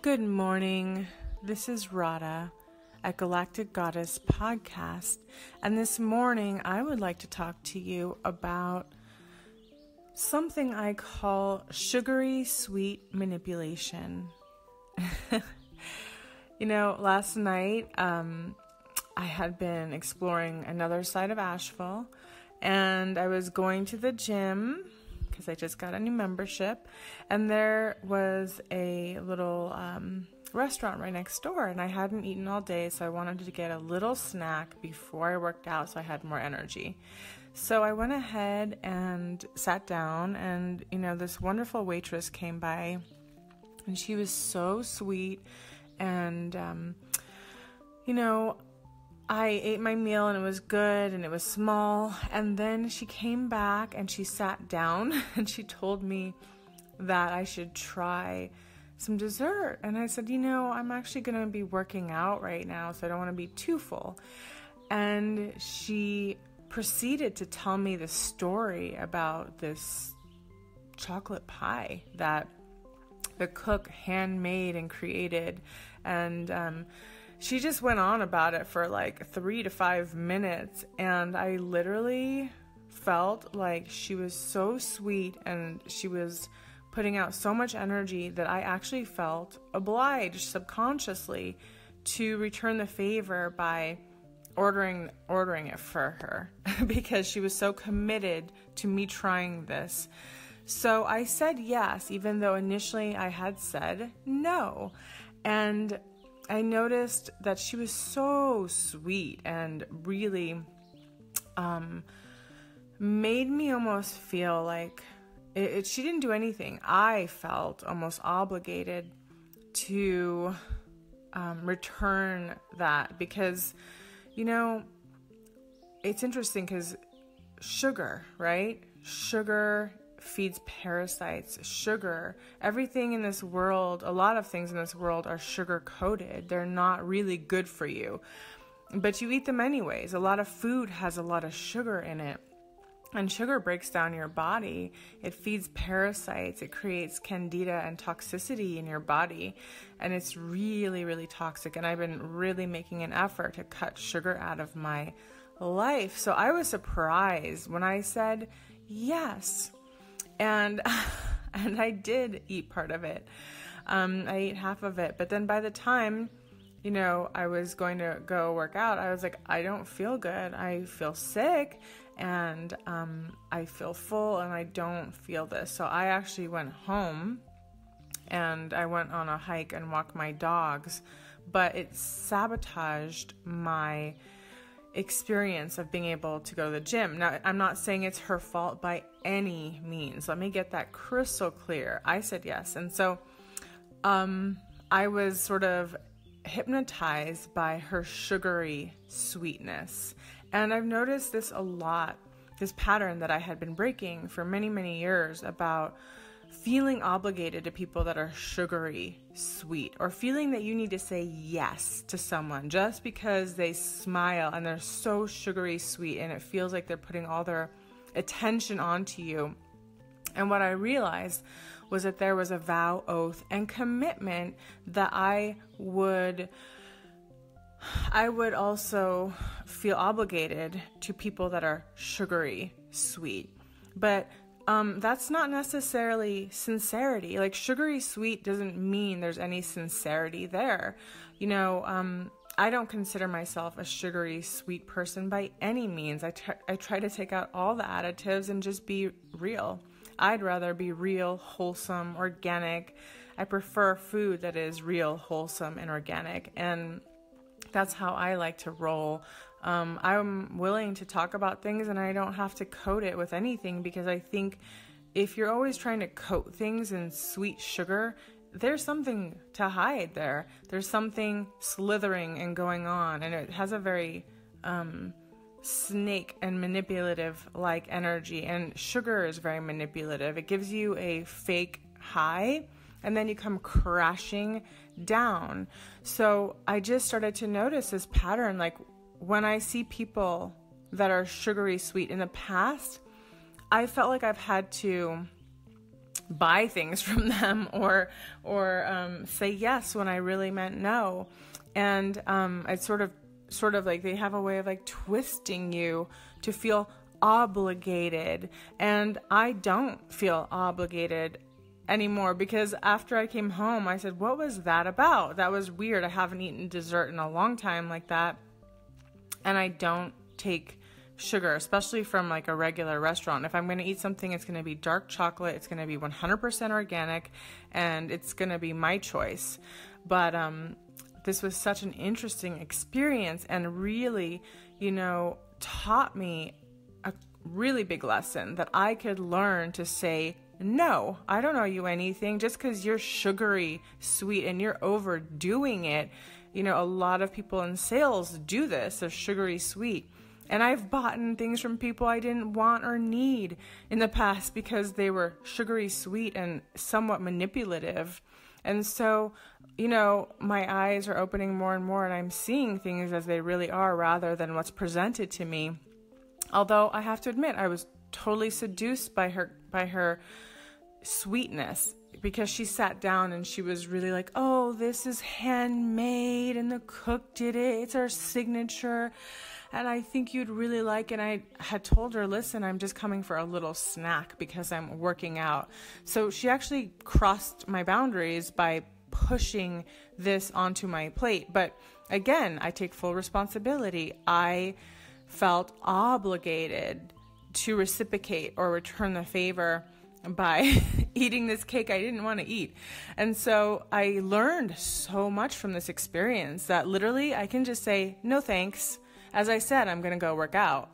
Good morning. This is Radhaa at Galactic Goddess Podcast, and this morning I would like to talk to you about something I call sugary sweet manipulation. Last night I had been exploring another side of Asheville, and I was going to the gym because I just got a new membership, and there was a little restaurant right next door, and I hadn't eaten all day, so I wanted to get a little snack before I worked out so I had more energy. So I went ahead and sat down, and this wonderful waitress came by, and she was so sweet, and I ate my meal and it was good and it was small, and then she came back and she sat down and she told me that I should try some dessert. And I said, I'm actually going to be working out right now, so I don't want to be too full. And she proceeded to tell me the story about this chocolate pie that the cook handmade and created, and she just went on about it for like 3 to 5 minutes, and I literally felt like she was so sweet and she was putting out so much energy that I actually felt obliged subconsciously to return the favor by ordering it for her because she was so committed to me trying this. So I said yes, even though initially I had said no. And I noticed that she was so sweet and really made me almost feel like she didn't do anything. I felt almost obligated to return that because, it's interesting because sugar, right? Sugar feeds parasites. Sugar, everything in this world, a lot of things in this world are sugar coated. They're not really good for you, but you eat them anyways. A lot of food has a lot of sugar in it, and sugar breaks down your body. It feeds parasites. It creates candida and toxicity in your body, and it's really, really toxic. And I've been really making an effort to cut sugar out of my life. So I was surprised when I said yes. And I did eat part of it. I ate half of it. But then by the time, I was going to go work out, I was like, I don't feel good. I feel sick, and I feel full, and I don't feel this. So I actually went home, and I went on a hike and walked my dogs. But it sabotaged my experience of being able to go to the gym. Now, I'm not saying it's her fault by any means. Let me get that crystal clear. I said yes. And so I was sort of hypnotized by her sugary sweetness. And I've noticed this a lot, this pattern that I had been breaking for many, many years about feeling obligated to people that are sugary sweet, or feeling that you need to say yes to someone just because they smile and they're so sugary sweet, and it feels like they're putting all their attention onto you. And what I realized was that there was a vow, oath, and commitment that I would also feel obligated to people that are sugary sweet. But that's not necessarily sincerity. Like, sugary sweet doesn't mean there's any sincerity there. I don't consider myself a sugary sweet person by any means. I try to take out all the additives and just be real. I'd rather be real, wholesome, organic. I prefer food that is real, wholesome, and organic. And that's how I like to roll. I'm willing to talk about things, and I don't have to coat it with anything, because I think if you're always trying to coat things in sweet sugar, there's something to hide there. There's something slithering and going on, and it has a very snake and manipulative like energy. And sugar is very manipulative. It gives you a fake high, and then you come crashing down. So I just started to notice this pattern. Like, when I see people that are sugary sweet in the past, I felt like I've had to buy things from them or say yes when I really meant no. And it's sort of like they have a way of like twisting you to feel obligated. And I don't feel obligated anymore, because after I came home, I said, what was that about? That was weird. I haven't eaten dessert in a long time like that. And I don't take sugar, especially from like a regular restaurant. If I'm going to eat something, it's going to be dark chocolate. It's going to be 100% organic, and it's going to be my choice. But this was such an interesting experience, and really, taught me a really big lesson that I could learn to say, no, I don't owe you anything. Just because you're sugary sweet and you're overdoing it. A lot of people in sales do this. They're sugary sweet. And I've bought things from people I didn't want or need in the past because they were sugary sweet and somewhat manipulative. And so, my eyes are opening more and more, and I'm seeing things as they really are rather than what's presented to me. Although I have to admit, I was totally seduced by her sweetness, because she sat down and she was really like, oh, this is handmade and the cook did it. It's our signature. And I think you'd really like it. And I had told her, listen, I'm just coming for a little snack because I'm working out. So she actually crossed my boundaries by pushing this onto my plate. But again, I take full responsibility. I felt obligated to reciprocate or return the favor by eating this cake I didn't want to eat. And so I learned so much from this experience that literally I can just say, no thanks. As I said, I'm going to go work out.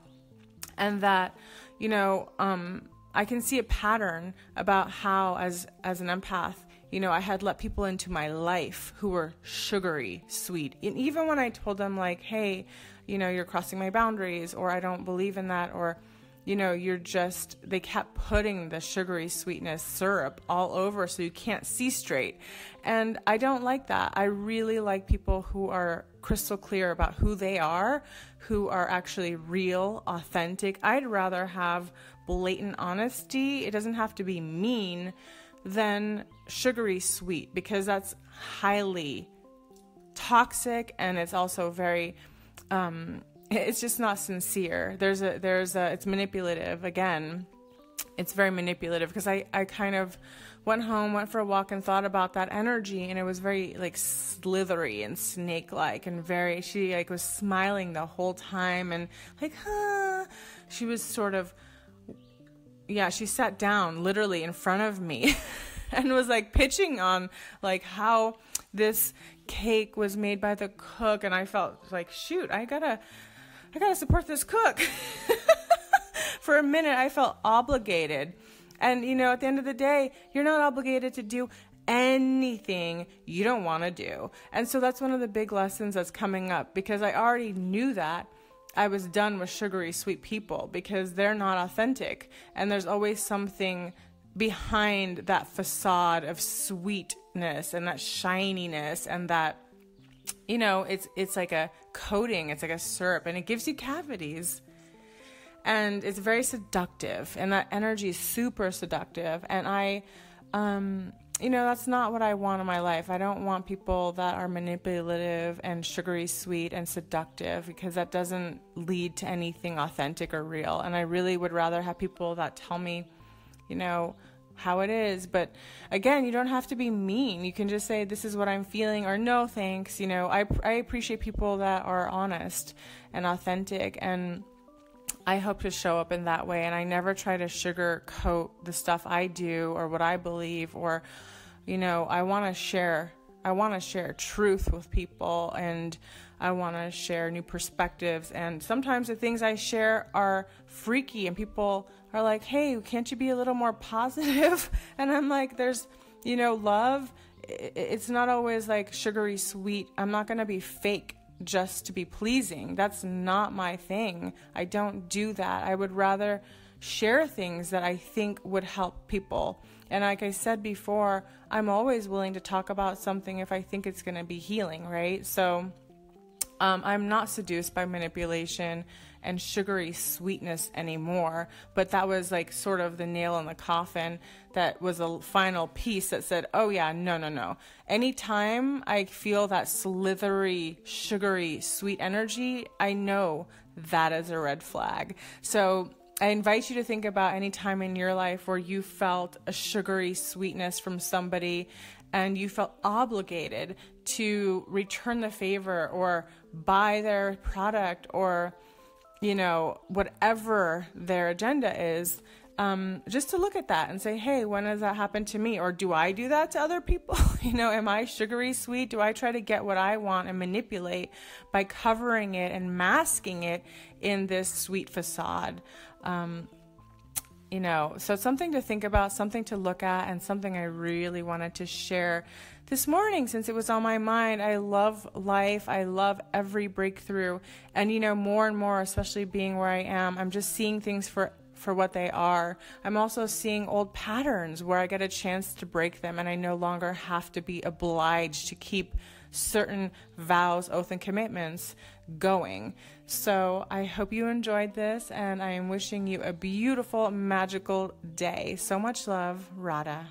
And that, I can see a pattern about how as an empath, I had let people into my life who were sugary sweet. And even when I told them like, hey, you're crossing my boundaries, or I don't believe in that, or they kept putting the sugary sweetness syrup all over so you can't see straight. And I don't like that. I really like people who are crystal clear about who they are, who are actually real, authentic. I'd rather have blatant honesty. It doesn't have to be mean, than sugary sweet, because that's highly toxic, and it's also very, it's just not sincere. It's manipulative. Again, it's very manipulative, because I kind of went for a walk and thought about that energy, and it was very like slithery and snake-like, and she like was smiling the whole time, and like, she was sort of, she sat down literally in front of me and was like pitching on like how this cake was made by the cook. And I felt like, shoot, I gotta support this cook. For a minute, I felt obligated. And, at the end of the day, you're not obligated to do anything you don't want to do. And so that's one of the big lessons that's coming up, because I already knew that I was done with sugary sweet people, because they're not authentic. And there's always something behind that facade of sweetness and that shininess, and that, it's like a coating, it's like a syrup, and it gives you cavities. And it's very seductive, and that energy is super seductive. And I, that's not what I want in my life. I don't want people that are manipulative and sugary sweet and seductive, because that doesn't lead to anything authentic or real. And I really would rather have people that tell me, how it is. But again, you don't have to be mean. You can just say, this is what I'm feeling, or no thanks. I appreciate people that are honest and authentic, and I hope to show up in that way. And I never try to sugarcoat the stuff I do or what I believe, or, I want to share truth with people, and I want to share new perspectives. And sometimes the things I share are freaky, and people are like, hey, can't you be a little more positive? And I'm like, there's, love. It's not always like sugary sweet. I'm not going to be fake just to be pleasing. That's not my thing. I don't do that. I would rather share things that I think would help people. And like I said before, I'm always willing to talk about something if I think it's going to be healing, right? So I'm not seduced by manipulation and sugary sweetness anymore, but that was like sort of the nail in the coffin. That was a final piece that said, oh yeah, no. Anytime I feel that slithery, sugary, sweet energy, I know that is a red flag. So I invite you to think about any time in your life where you felt a sugary sweetness from somebody and you felt obligated to return the favor or buy their product or, whatever their agenda is, just to look at that and say, hey, when has that happened to me? Or do I do that to other people? Am I sugary sweet? Do I try to get what I want and manipulate by covering it and masking it in this sweet facade? So it's something to think about, something to look at, and something I really wanted to share this morning since it was on my mind. I love life. I love every breakthrough. And, more and more, especially being where I am, I'm just seeing things for what they are. I'm also seeing old patterns where I get a chance to break them and I no longer have to be obliged to keep certain vows, oaths, and commitments going. So I hope you enjoyed this, and I am wishing you a beautiful, magical day. So much love, Radhaa.